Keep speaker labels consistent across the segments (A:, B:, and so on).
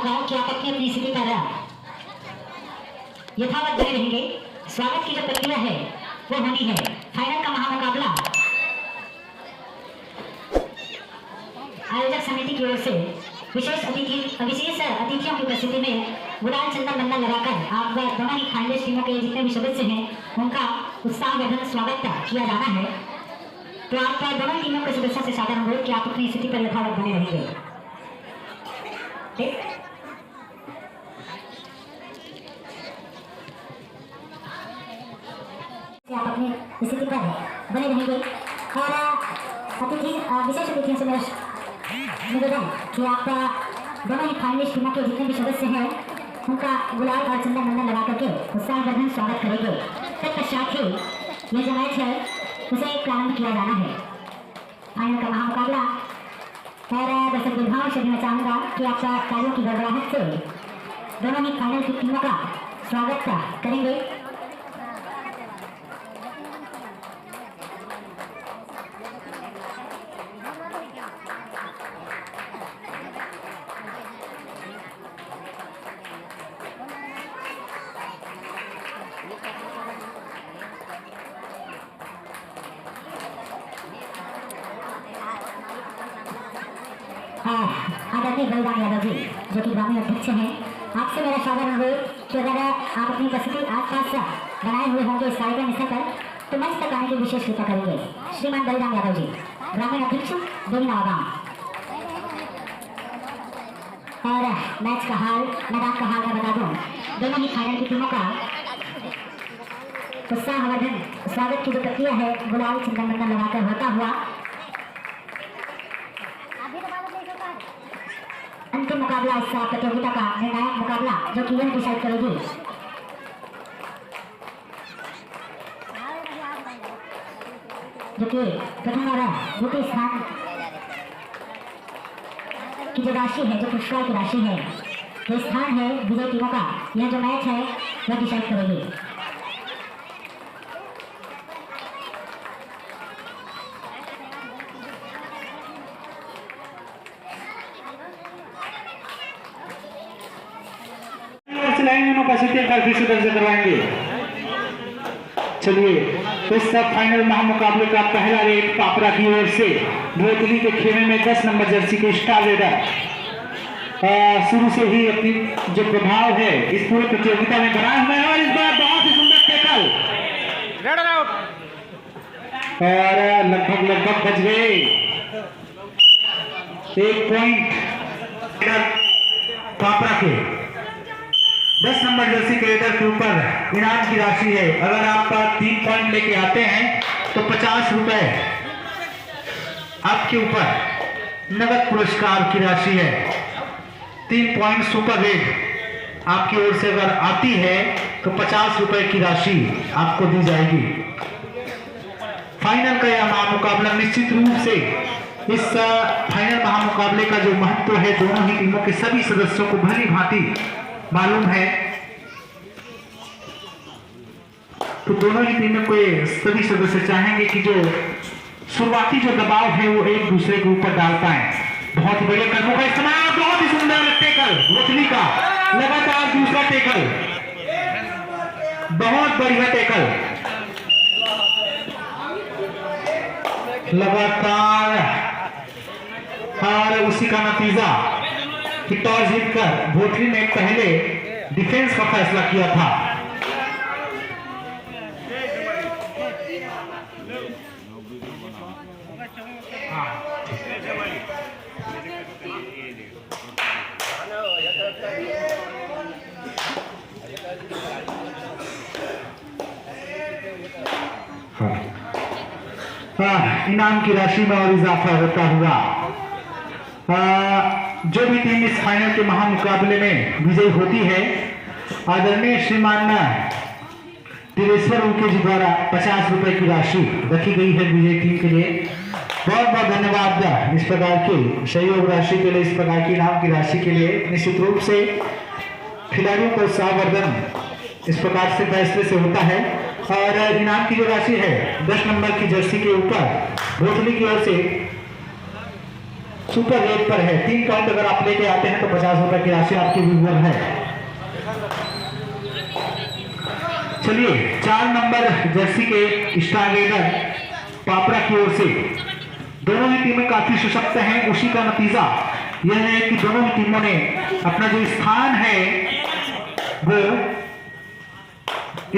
A: चाहूंगा कि आप अपनी अपनी स्थिति पर यथावत बने रहेंगे। स्वागत की जो प्रक्रिया है वो होनी है। फाइनल का महामुकाबला आयोजक समिति की ओर से विशेष अतिथियों की उपस्थिति में गुलाल चंदन बंधन लगाकर आप दोनों ही फाइनलिस्ट टीमों के जितने भी सदस्य हैं उनका उत्साहवर्धक स्वागत किया जाना है। तो आप दोनों टीमों के सदस्यों से सादर अनुरोध कि आप अपनी स्थिति पर यथावत बने रहेंगे। आप अपनी स्थिति पर बने रहेंगे और विशेष अतिथियों से मेरा निवेदन कि आप दोनों ही फाइनलिस्ट टीमों के जितने भी सदस्य हैं उनका गुलाल और चंदन बंधन लगा करके उत्साहवर्धन स्वागत करेंगे। तत्पश्चात ही ये जो मैच है उसे प्रारंभ किया जाना है, फाइनल का महामुकाबला। और दर्शक विभाग से मैं चाहूँगा कि आप कार्यों की गड़बड़ाहट से दोनों ही फाइनल की टीमों का स्वागत करेंगे। आदरणीय बलराम यादव जी जो कि ग्रामीण अध्यक्ष हैं, आपसे मेरा सादर अनुरोध कि अगर आप अपनी उपस्थिति आसपास बनाए हुए होंगे इस कार्यक्रम स्थल पर तो मंच तक आने की विशेष कृपा करेंगे। श्रीमान बलराम यादव जी, ग्रामीण अध्यक्ष देवीनवा गाँव। और मैच का हाल, मैदान का हाल मैं बता दूं, दोनों ही फाइनल की टीमों का उत्साहवर्धन स्वागत की जो प्रक्रिया है गुलाल चंदन बंधन लगाकर होता हुआ अंतिम मुकाबला इस प्रतियोगिता का निर्णायक मुकाबला जो कि यह डिसाइड करेगी जो कि प्रथम और द्वितीय स्थान की जो राशि है, जो पुरस्कार की राशि है, जो स्थान है विजय टीमों का, यह जो मैच है वह डिसाइड करेगी।
B: करवाएंगे। चलिए इस सब फाइनल महामुकाबले का पहला रेड पापरा की ओर से भोतली के खेमे में 10 नंबर जर्सी के स्टार रेडर शुरू से ही अपनी जो प्रभाव है इस पूरी प्रतियोगिता में बना हुआ है और इस बार बहुत ही सुंदर टैकल और लगभग बच गए। 1 पॉइंट पापरा के 10 नंबर जर्सी क्रिकेटर के ऊपर इनाम की राशि है। अगर आप 3 पॉइंट लेके आते हैं तो 50 रुपए आपके ऊपर नगद पुरस्कार की राशि है। 3 पॉइंट सुपर रेड आपकी ओर से अगर आती है तो 50 रुपए की राशि आपको दी जाएगी। फाइनल का यह महामुकाबला निश्चित रूप से इस फाइनल महामुकाबले का जो महत्व है दोनों ही टीमों के सभी सदस्यों को भली भांति मालूम है। तो दोनों ही टीमों के सभी सदस्य चाहेंगे कि जो शुरुआती जो दबाव है वो एक दूसरे के ऊपर डाल पाए। बहुत ही बड़े कदमों का इस्तेमाल, बहुत ही सुंदर टेकल रोशनी का, लगातार दूसरा टेकल, बहुत बढ़िया टेकल, लगातार। और उसी का नतीजा कि टॉस जीतकर भोटली ने पहले डिफेंस का फैसला किया था। इनाम की राशि में और इजाफा होता हुआ जो भी टीम इस फाइनल के महामुकाबले में विजयी होती है आदरणीय श्रीमान तिरेश्वर उनके जी द्वारा 50 रुपए की राशि रखी गई है विजयी टीम के लिए। बहुत बहुत धन्यवाद इस प्रकार की सहयोग राशि के लिए, इस प्रकार की इनाम की राशि के लिए। निश्चित रूप से खिलाड़ियों का उत्साहवर्धन इस प्रकार से फैसले से होता है। और इनाम की जो राशि है 10 नंबर की जर्सी के ऊपर भोसली की ओर से सुपर रेट पर है। 3 पॉइंट अगर आप लेके आते हैं तो 50 रुपए की राशि आपके व्यूअर है। चलिए 4 नंबर जर्सी के स्टार रेडर पापड़ा की ओर से, दोनों ही टीमें काफी सशक्त हैं। उसी का नतीजा यह है कि दोनों ही टीमों ने अपना जो स्थान है वो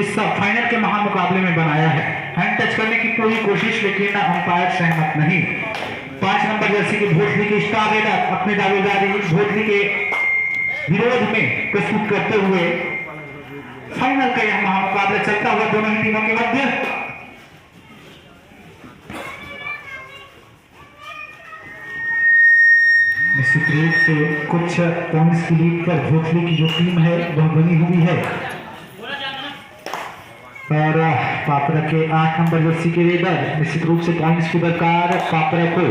B: इस फाइनल के महामुकाबले में बनाया है। हैंड टच करने की पूरी कोशिश, लेकिन अंपायर सहमत नहीं। 5 नंबर जर्सी के भोसली के स्टार रेडर अपने दावेदारी भोसली के विरोध में प्रस्तुत करते हुए फाइनल का यह महामुकाबला चलता हुआ दोनों ही टीमों के मध्य। निश्चित रूप से कुछ पॉइंट्स की लीड पर भोसली की जो टीम है वह बनी हुई है और पापड़ा के 8 नंबर जर्सी के रेडर निश्चित रूप से पॉइंट्स की दरकार पापड़ा को।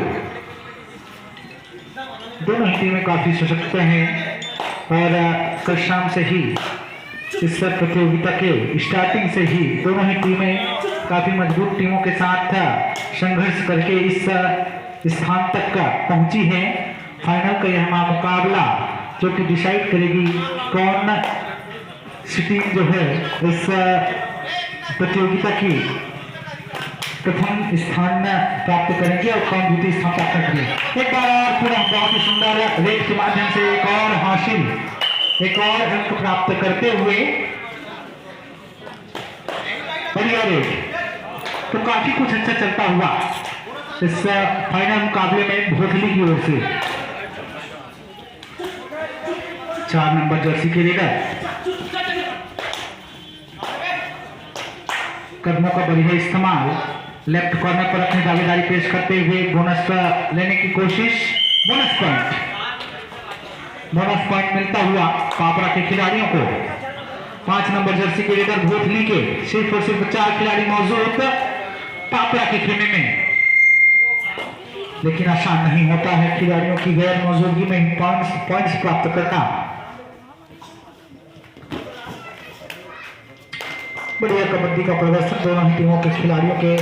B: दोनों ही टीमें काफी सशक्त हैं और कल शाम से ही इस प्रतियोगिता के स्टार्टिंग से ही दोनों ही टीमें काफी मजबूत टीमों के साथ संघर्ष करके इस स्थान तक पहुंची है। फाइनल का यह मुकाबला जो कि डिसाइड करेगी कौन सी टीम जो है इस प्रतियोगिता की प्रथम स्थान प्राप्त करेंगे और कौन द्वितीय स्थान प्राप्त करेंगे। एक बार और पुनः बहुत ही सुंदर रेट के माध्यम से एक और हासिल, एक और अंक प्राप्त करते हुए बढ़िया रेट, तो काफी कुछ अच्छा चलता हुआ इस फाइनल मुकाबले में भोसली की ओर से। 4 नंबर जर्सी के रेडर कदमों का बढ़िया इस्तेमाल, लेफ्ट कॉर्नर पर अपनी दावेदारी पेश करते हुए बोनस लेने की कोशिश। बोनस पॉइंट मिलता हुआ पापड़ा के खिलाड़ियों को। 5 नंबर जर्सी के रेडर भोसली के सिर्फ और सिर्फ 4 खिलाड़ी मौजूद पापड़ा के खेमे में, लेकिन आसान नहीं होता है खिलाड़ियों की गैर मौजूदगी में पॉइंट्स प्राप्त करना। बढ़िया कबड्डी का प्रदर्शन दोनों ही टीमों के खिलाड़ियों के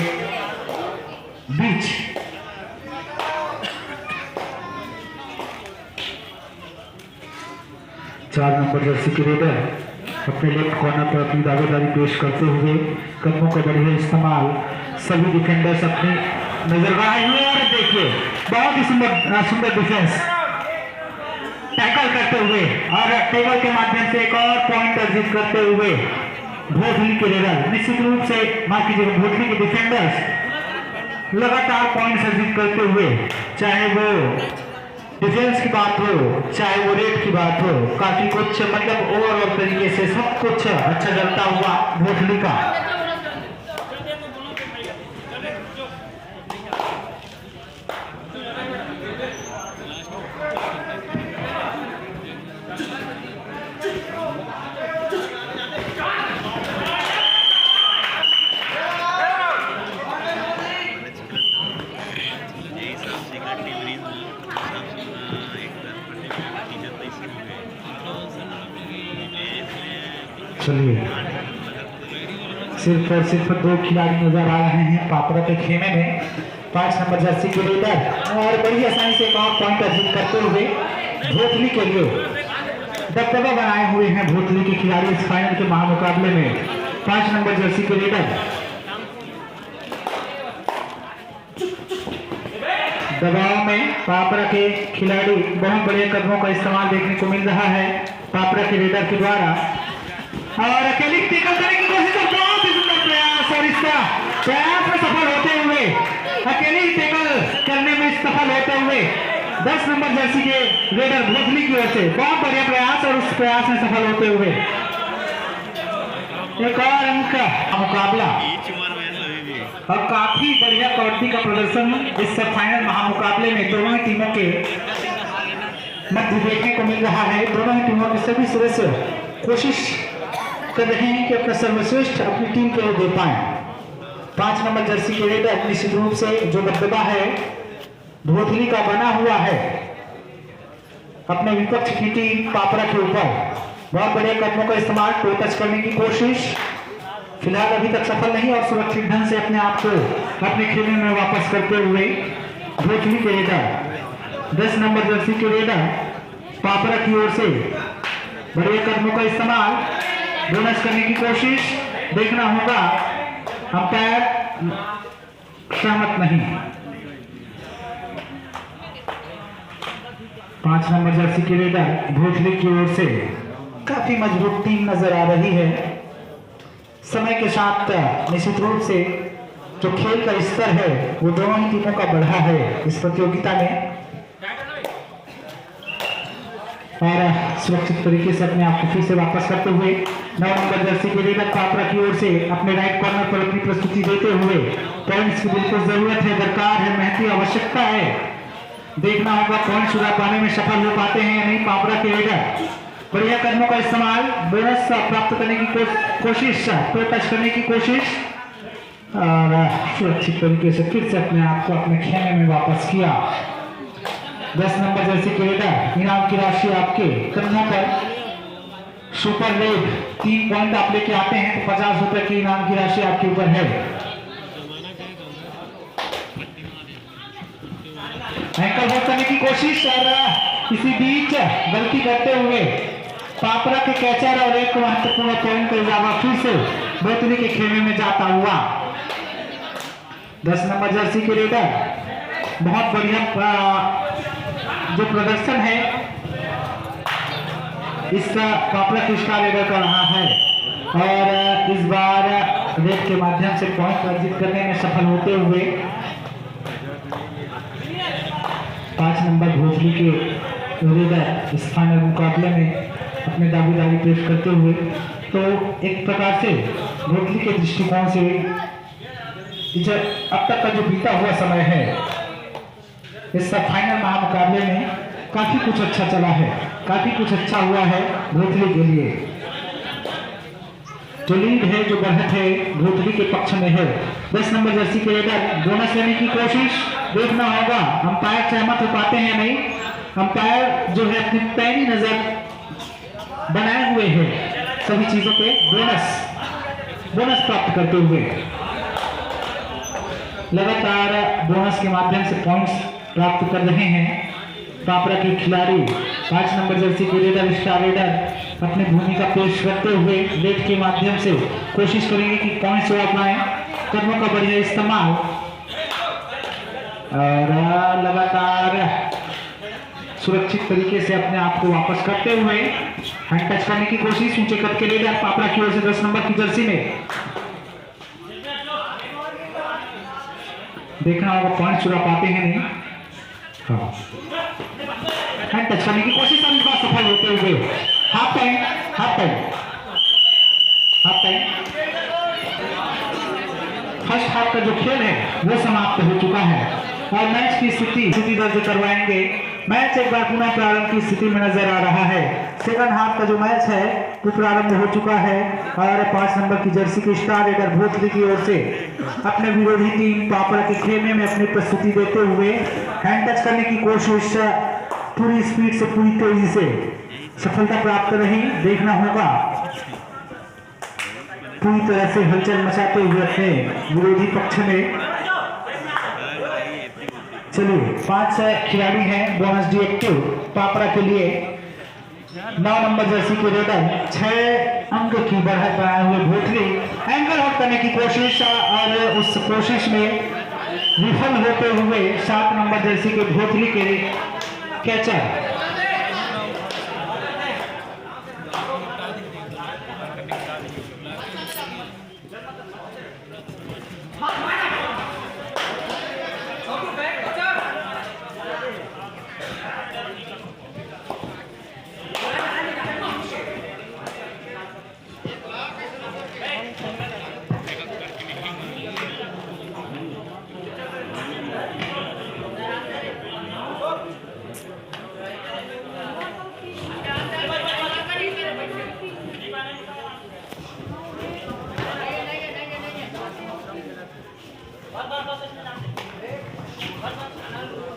B: बीच। चार नंबर जर्सी के रेडर अपने लेफ्ट कॉर्नर पर अपनी दावेदारी पेश करते हुए कदमों का बढ़िया इस्तेमाल, सभी डिफेंडर्स अपनी नजर बनाए हुए और देखिए बहुत ही सुंदर डिफेंस टैकल करते हुए और टेबल के माध्यम से एक और पॉइंट अर्जित करते हुए भोसली के रेडर। निश्चित रूप से माफ कीजिएगा, भोसली के डिफेंडर्स लगातार पॉइंट अर्जित करते हुए, चाहे वो डिफेंस की बात हो चाहे वो रेट की बात हो, काफी कुछ मतलब ओवरऑल तरीके से सब कुछ अच्छा चलता हुआ भोसली का। चलिए सिर्फ और सिर्फ 2 खिलाड़ी नजर आ रहे हैं पापड़ा के खेमे में। 5 नंबर जर्सी के रेडर और बड़ी आसानी से एक और पॉइंट अर्जित करते हुए भोसली के लिए दबदबा बनाए हुए हैं भोसली के खिलाड़ी इस फाइनल के महामुकाबले में। 5 नंबर जर्सी के रेडर दबाव में पापड़ा के खिलाड़ी बहुत बड़े कदमों का इस्तेमाल देखने को मिल रहा है पापड़ा के रेडर के द्वारा और अकेले टैकल करने की कोशिश, बहुत ही सुंदर प्रयास और इसका प्रयास में सफल होते हुए अकेले ही टैकल करने में सफल होते हुए 10 नंबर जर्सी के रेडर भोसली की ओर से बहुत बढ़िया प्रयास और उस प्रयास में सफल होते हुए एक और अंक मुकाबला और काफी बढ़िया कबड्डी का प्रदर्शन इस फाइनल महामुकाबले में दोनों टीमों के मध्य देखने को मिल रहा है। दोनों ही टीमों के सभी सदस्य कोशिश कर रहे हैं कि अपना सर्वश्रेष्ठ अपनी टीम के लिए दे पाए। 5 नंबर जर्सी के रेडर निश्चित रूप से जो दबदबा है भोसली का बना हुआ है अपने विपक्ष की टीम पापड़ा के ऊपर, बहुत बड़े कदमों का इस्तेमाल, टो टच करने की कोशिश फिलहाल अभी तक सफल नहीं और सुरक्षित ढंग से अपने आप को अपने खेमे में वापस करते हुए भोसली के रेडर 10 नंबर जर्सी के रेडर पापरा की ओर से बड़े कदमों का इस्तेमाल, बोनस करने की कोशिश, देखना होगा अंपायर सहमत नहीं। 5 नंबर जर्सी के रेडर भोसले की ओर से काफी मजबूत टीम नजर आ रही है। समय के साथ निश्चित रूप से जो खेल का स्तर है वो दोनों ही टीमों का बढ़ा है इस प्रतियोगिता में, और सुरक्षित तरीके से अपने आप को फिर से वापस करते हुए 9 नंबर जर्सी के रेडर पापरा की ओर से अपने राइट कॉर्नर पर अपनी प्रस्तुति देते हुए पॉइंट्स की बिल्कुल जरूरत है, दरकार है, महती आवश्यकता है। देखना होगा पॉइंट सुधा पाने में सफल हो पाते हैं या नहीं पापरा के रेडर। बढ़िया कदमों का इस्तेमाल, बोनस प्राप्त करने की कोशिश, तो टच करने की कोशिश, और सुरक्षित तरीके से फिर से अपने आप को अपने खेमे में वापस किया। 10 नंबर जर्सी के रेडर इनाम की राशि आपके कंधों पर, सुपर रेड 3 पॉइंट आप लेके आते हैं तो 50 रुपए की इनाम की राशि आपके ऊपर है। एंकल होल्ड करने की कोशिश, और इसी बीच गलती करते हुए पापरा के कैचर और एक महत्वपूर्ण पॉइंट का इजाफा फिर से बोतली के खेमे में जाता हुआ। 10 नंबर जर्सी के रेडर बहुत बढ़िया जो प्रदर्शन है इस पापरा के स्टार रेडर का रहा है, और इस बार रेड के माध्यम से पॉइंट अर्जित करने में सफल होते हुए 5 नंबर भोसली के रेडर इस फाइनल मुकाबले में अपने दावेदारी पेश करते हुए, तो एक प्रकार से भोसली के दृष्टिकोण से अब तक का जो बीता हुआ समय है इस फाइनल महामुकाबले में काफी कुछ अच्छा चला है, काफी कुछ अच्छा हुआ है भोसली के लिए। जो लीड है, जो बढ़त है भोसली के पक्ष में है। 10 नंबर जर्सी के रेडर बोनस लेने की कोशिश, देखना होगा अंपायर सहमत हो पाते हैं नहीं। अंपायर जो है अपनी पैनी नजर बनाए हुए हैं सभी चीजों पे, बोनस प्राप्त करते हुए लगातार बोनस के माध्यम से पॉइंट्स प्राप्त कर रहे हैं पापरा के खिलाड़ी। 5 नंबर जर्सी के रेडर स्टार रेडर अपनी भूमिका पेश करते हुए रेड के माध्यम से कोशिश करेंगे कि पॉइंट्स जोड़ पाए, कदमों का बढ़िया इस्तेमाल, और लगातार सुरक्षित तरीके से अपने आप को वापस करते हुए हैंड टच करने की कोशिश ऊंचे कद के रेडर पापरा की ओर से 10 नंबर की जर्सी में। देखना होगा पॉइंट चुरा पाते हैं नहीं। हाँ, हैंड टच करने की कोशिश और इस बार सफल होते हुए हाफ टाइम फर्स्ट हाफ का जो खेल है वो समाप्त हो चुका है और मैच की स्थिति दर्ज करवाएंगे। मैच एक बार पुनः प्रारंभ की स्थिति में नजर आ रहा है। सेकंड हाफ का जो मैच है वो प्रारंभ हो चुका है और 5 नंबर की जर्सी के स्टार रेडर भोसली की ओर से अपने विरोधी टीम पापरा के खेमे में अपनी प्रस्तुति देते हुए हैंड टच करने की कोशिश पूरी स्पीड से, पूरी तेजी से सफलता प्राप्त नहीं। देखना होगा पूरी तरह से हलचल मचाते हुए अपने विरोधी पक्ष में। चलिए 5 खिलाड़ी हैं बोनस डिएक्टिव पापरा के लिए। 9 नंबर जर्सी के रेडर 6 अंक की बढ़त बनाए हुए भोसली एंगल आउट करने की कोशिश और उस कोशिश में विफल होते हुए 7 नंबर जर्सी के भोसली के कैचर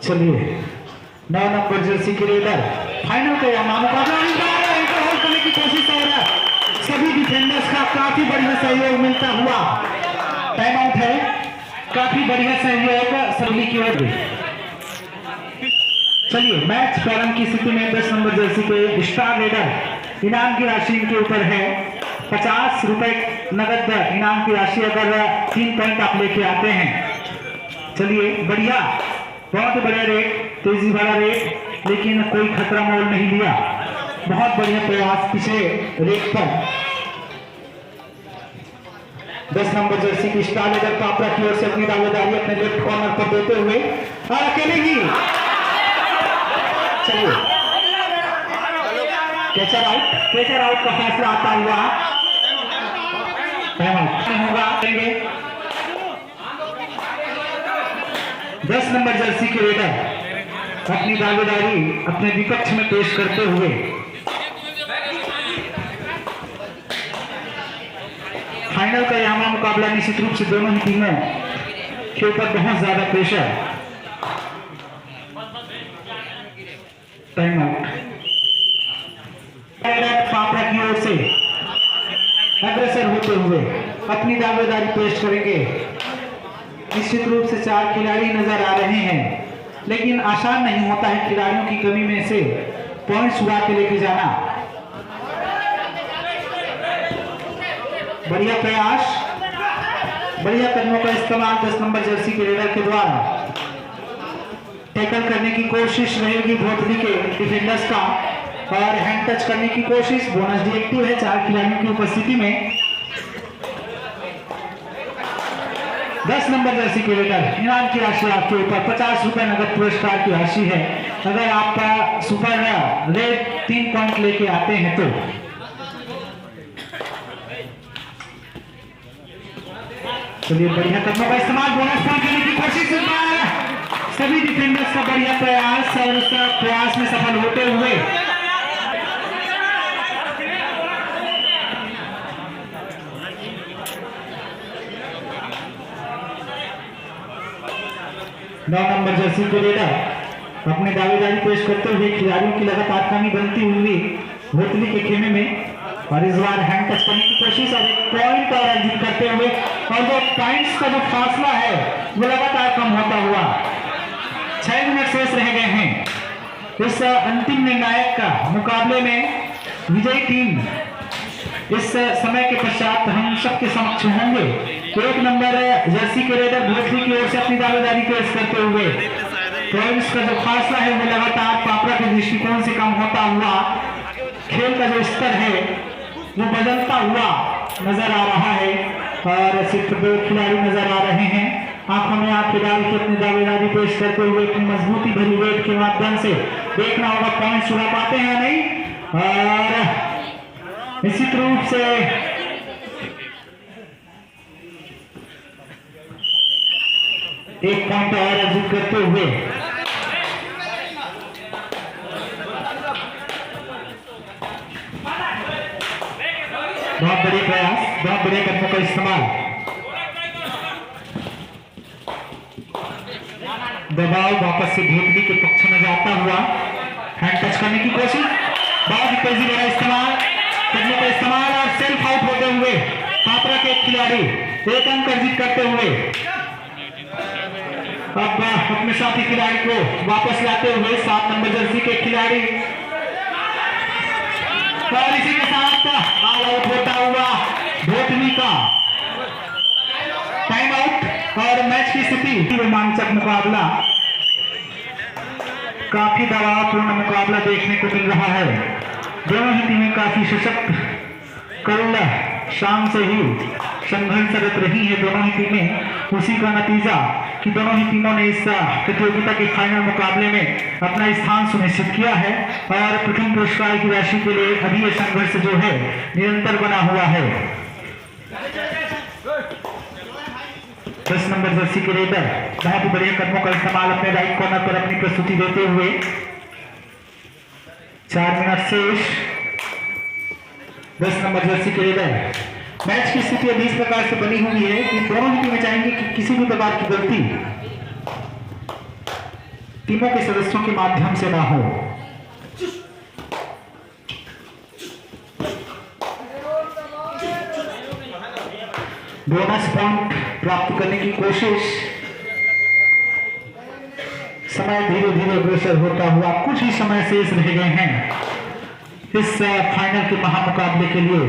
B: चलिए 9 नंबर जर्सी के रेडर फाइनल का यह मुकाबला होल्ड करने की कोशिश और सभी डिफेंडर्स का काफी बढ़िया सहयोग मिलता हुआ टाइम आउट है। काफी बढ़िया सहयोग सभी की ओर चलिए मैच प्रारंभ की स्थिति में 10 नंबर जर्सी के स्टार रेडर इनाम की राशि इनके ऊपर है 50 रुपए नगद इनाम की राशि अगर 3 पॉइंट आप लेके आते हैं। चलिए बढ़िया, बहुत ही बढ़िया रेट, तेजी वाला रेट, लेकिन कोई खतरा मोल नहीं लिया। बहुत बढ़िया प्रयास पीछे रेट पर 10 नंबर जर्सी की स्टार रेडर पापड़ा की ओर से अपनी दावेदारी अपने लेफ्ट कॉर्नर पर देते हुए और अकेले ही चलिए कैचर आउट का फैसला आता हुआ होगा। 10 नंबर जर्सी के रेडर अपनी दावेदारी अपने विपक्ष में पेश करते हुए फाइनल का यहां मुकाबला निश्चित रूप से दोनों ही टीमों के ऊपर बहुत ज्यादा प्रेशर। टाइम आउट पापड़ा की ओर से अग्रसर होते हुए अपनी दावेदारी पेश करेंगे। निश्चित रूप से 4 खिलाड़ी नजर आ रहे हैं, लेकिन आसान नहीं होता है खिलाड़ियों की कमी में से पॉइंट्स उड़ा के लेके जाना। बढ़िया प्रयास, बढ़िया कदमों का इस्तेमाल 10 नंबर जर्सी के रेडर के द्वारा टैकल करने की कोशिश रहेगी भोतली के डिफेंडर्स का और हैंड टच करने की कोशिश। बोनस डिएक्टिव है 4 खिलाड़ियों की उपस्थिति में। 10 नंबर जर्सी के रेडर इनाम की राशि आपके ऊपर 50 रुपए नगद पुरस्कार की राशि है अगर आप सुपर रेड 3 पॉइंट लेके आते हैं तो। चलिए बढ़िया कदमों का इस्तेमाल, बोनस पॉइंट लेने की कोशिश, सभी डिफेंडर्स का बढ़िया प्रयास और उस प्रयास में सफल होते हुए 9 नंबर जर्सी के रेडर अपनी दावेदारी पेश करते हुए खिलाड़ियों की लगातार कमी बनती हुई भोतली के खेमे में और इस बार हैंड टच करने की कोशिश और एक पॉइंट और अर्जित करते हुए और जो पॉइंट्स का जो फासला है वो लगातार कम होता हुआ 6 मिनट शेष रह गए हैं। इस अंतिम निर्णायक मुकाबले में विजयी टीम इस समय के पश्चात हम सबके समक्ष होंगे। 1 नंबर जर्सी के रेडर भोतली की ओर से अपनी दावेदारी पेश करते हुए पॉइंट्स का जो फासला है वो लगातार पापड़ा के दृष्टिकोण से कम होता हुआ खेल का जो स्तर है वो बदलता हुआ नजर आ रहा है और सिर्फ 2 खिलाड़ी नजर आ रहे हैं। आंखों में आंखें डाल के अपनी दावेदारी पेश करते हुए अपनी मजबूती भरी वेट के माध्यम से देखना होगा पॉइंट्स उड़ा पाते हैं या नहीं। और निश्चित रूप से एक पॉइंट और अर्जित करते हुए बहुत बड़े प्रयास, बहुत बड़े कदमों का इस्तेमाल, दबाव वापस से भोतली के पक्ष में जाता हुआ हैंड टच करने की कोशिश, बहुत ही तेजी भरा इस्तेमाल, कदमों का इस्तेमाल और सेल्फ आउट होते हुए पापड़ा के खिलाड़ी 1 अंक अर्जित करते हुए अब अपने साथी खिलाड़ी को वापस लाते हुए 7 नंबर जर्सी के खिलाड़ी और इसी के साथ ऑल आउट होता हुआ भोतली का टाइम आउट और मैच की स्थिति रोमांचक मुकाबला, काफी दबावपूर्ण मुकाबला देखने को मिल रहा है। दोनों ही टीमें काफी सशक्त कल शाम से ही संघर्षरत रही है दोनों ही टीमें। उसी का नतीजा कि दोनों ही टीमों ने इस प्रतियोगिता के फाइनल मुकाबले में अपना स्थान सुनिश्चित किया है और प्रथम पुरस्कार की राशि के लिए अभी यह संघर्ष जो है निरंतर बना हुआ है। 10 नंबर जर्सी के रेडर बहुत ही बढ़िया कदमों का इस्तेमाल अपने राइट कॉर्नर पर अपनी प्रस्तुति देते हुए 4 मिनट शेष। 10 नंबर जर्सी के रेडर मैच की स्थिति अभी इस प्रकार से बनी हुई है कि दोनों ही टीमें चाहेंगी कि किसी भी प्रकार की गलती टीमों के सदस्यों के माध्यम से ना हो। बोनस पॉइंट प्राप्त करने की कोशिश समय धीरे धीरे अग्रसर होता हुआ कुछ ही समय शेष रह गए हैं इस फाइनल के महामुकाबले के लिए।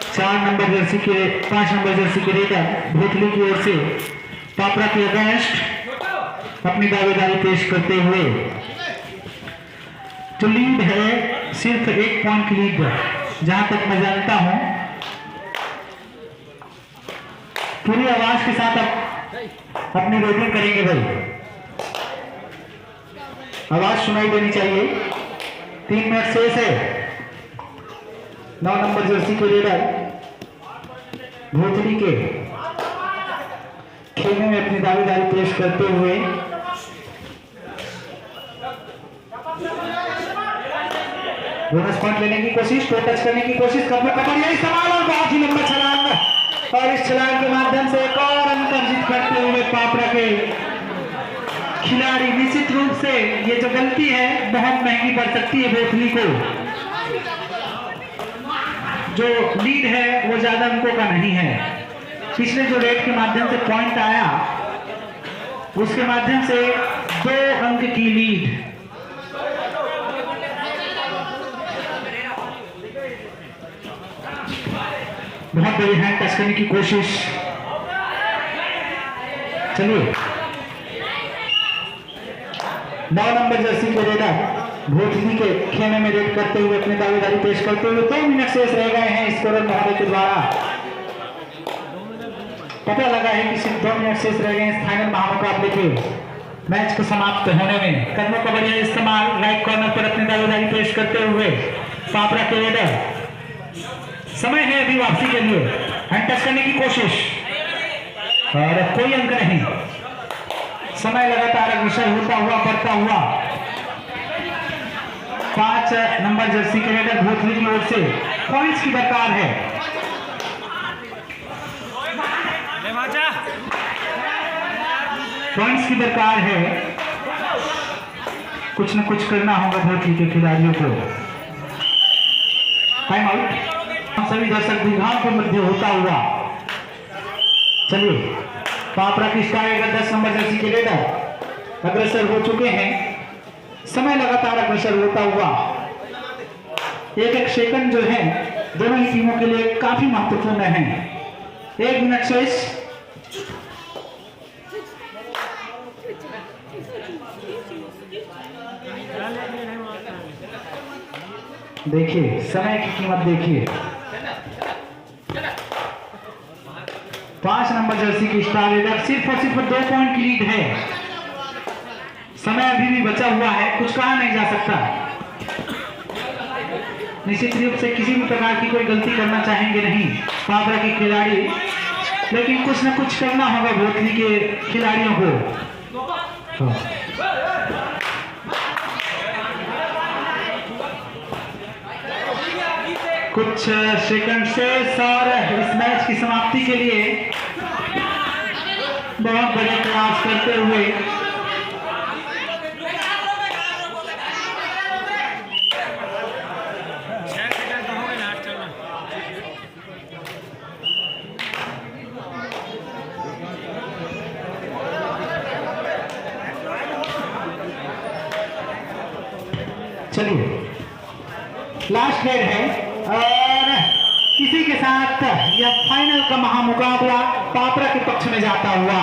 B: 4 नंबर जर्सी के 5 नंबर जर्सी के रेडर भोथली की ओर से पापरा के अगेंस्ट अपनी दावेदारी पेश करते हुए जो लीड है सिर्फ 1 पॉइंट की लीड जहां तक मैं जानता हूं। पूरी आवाज के साथ आप अपनी रेटिंग करेंगे भाई, आवाज सुनाई देनी चाहिए। 3 मिनट शेष है। 9 नंबर जर्सी के रेडर भोथली के खेमे में अपनी दावेदारी पेश करते हुए बोनस पॉइंट लेने की कोशिश, टो टच करने की कोशिश, कबड्डी इस्तेमाल और बहुत ही लंबा छलांग और इस छलांग के माध्यम से एक और अंक अर्जित करते हुए पापड़ा के खिलाड़ी। निश्चित रूप से ये जो गलती है बहुत महंगी पड़ सकती है भोथली को। जो लीड है वो ज्यादा अंकों का नहीं है। पिछले जो रेट के माध्यम से पॉइंट आया उसके माध्यम से 2 अंक की लीड। बहुत बड़ी हैंड टच करने की कोशिश। चलिए 9 नंबर जर्सी के रेडर भोथली के खेमे में रेड करते हुए अपनी दावेदारी पेश करते हुए 2 मिनट शेष रह गए हैं स्कोरर महोदय के द्वारा। पता लगा है कि सिर्फ 2 मिनट शेष रह गए इस फाइनल महामुकाबले के मैच को समाप्त होने में। कदमों का बढ़िया इस्तेमाल, राइट कॉर्नर पर अपनी दावेदारी पेश करते हुए पापरा के रेडर। समय है अभी वापसी के लिए, हैंड टच करने की कोशिश और कोई अंक नहीं। समय लगातार अग्रसर होता हुआ बढ़ता हुआ 5 नंबर जर्सी के रेडर भोथली की ओर से पॉइंट्स की दरकार है। पॉइंट्स की दरकार है, कुछ न कुछ करना होगा भोथली के खिलाड़ियों को। Time out. सभी दर्शक दीर्घाओं के मध्य होता हुआ चलिए पापरा की स्टार 10 नंबर जर्सी के रेडर अग्रसर हो चुके हैं। समय लगातार अग्रसर होता हुआ 1-1 सेकंड जो है दोनों ही टीमों के लिए काफी महत्वपूर्ण है। 1 मिनट शेष। देखिए समय की कीमत देखिए। 5 नंबर जर्सी की स्टार रेडर सिर्फ और सिर्फ 2 पॉइंट की लीड है। समय अभी भी बचा हुआ है, कुछ कहा नहीं जा सकता। निश्चित रूप से किसी भी प्रकार की कोई गलती करना चाहेंगे नहीं पापरा के खिलाड़ी, लेकिन कुछ न कुछ करना होगा भोथली के खिलाड़ियों को। कुछ सेकंड शेष और इस मैच की समाप्ति के लिए बहुत बड़े प्रयास करते हुए चलिए लास्ट रेड है और इसी के साथ यह फाइनल का महामुकाबला पापरा के पक्ष में जाता हुआ